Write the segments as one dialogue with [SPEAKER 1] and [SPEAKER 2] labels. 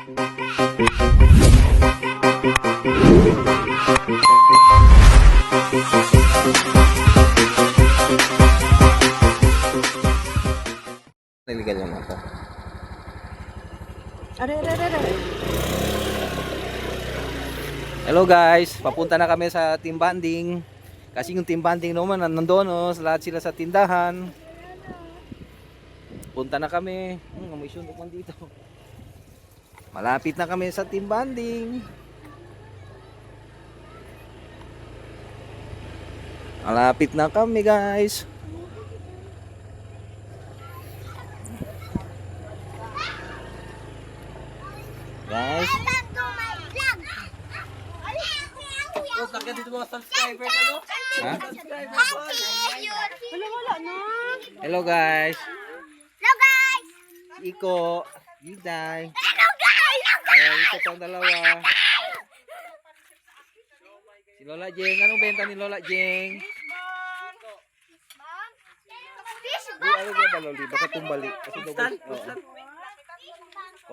[SPEAKER 1] Niligal yung mata. Hello guys, papunta na kami sa team bonding. Kasi yung team bonding naman nandoon, oh, lahat sila sa tindahan. Punta na kami. May sundok man dito. Malapit na kami sa team bonding. Malapit na kami guys. Guys.
[SPEAKER 2] Oh, sakit dito mga subscriber ka, no?
[SPEAKER 1] Ha?
[SPEAKER 3] Wala na.
[SPEAKER 1] Hello guys.
[SPEAKER 3] Hello guys.
[SPEAKER 1] Iko, Giday.
[SPEAKER 3] Hello guys.
[SPEAKER 1] Ito pang dalawa. Si Lola Jeng. Anong benta ni Lola Jeng? Ano ba Loli? Baka tumbali. Kasi double. Oo.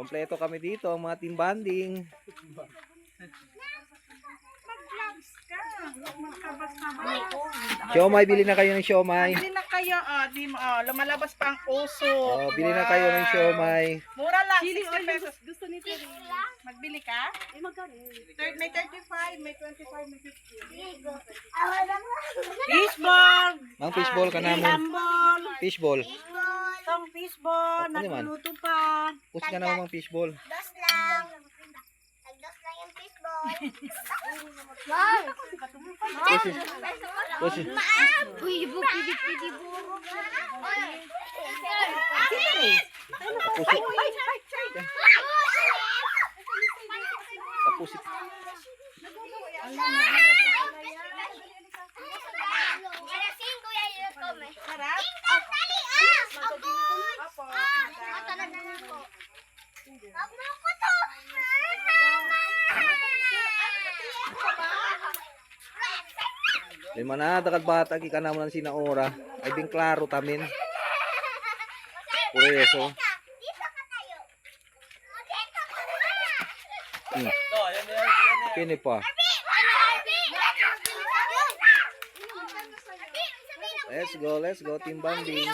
[SPEAKER 1] Kompleto kami dito, ang mga team bonding. Siomay, bili na kayo ng siomay.
[SPEAKER 2] Bili na kayo, lumalabas pa ang puso.
[SPEAKER 1] Oh, bili na kayo ng siomay.
[SPEAKER 2] Mura lang,
[SPEAKER 3] Chili
[SPEAKER 2] 60
[SPEAKER 3] oil
[SPEAKER 2] pesos.
[SPEAKER 3] gusto ni Terry.
[SPEAKER 2] Magbili ka?
[SPEAKER 3] Magkano?
[SPEAKER 2] May 35, may 25, may 50.
[SPEAKER 3] Fishball.
[SPEAKER 1] Mang fishball ka namin.
[SPEAKER 3] Tambol.
[SPEAKER 1] Fishball.
[SPEAKER 3] Tong fishball.
[SPEAKER 1] Ano man?
[SPEAKER 3] Nagluluto pa.
[SPEAKER 1] Push ka naman mang fishball.
[SPEAKER 3] Dos lang. Nagdos lang yung fishball.
[SPEAKER 1] Push.
[SPEAKER 3] Uy, pidi buro.
[SPEAKER 1] Tapos
[SPEAKER 2] Sarap?
[SPEAKER 1] lima na dakat bata ka naman ng sinaora. Ay bing klaro tamin. Puro eso. Kini pa. Let's go team bonding.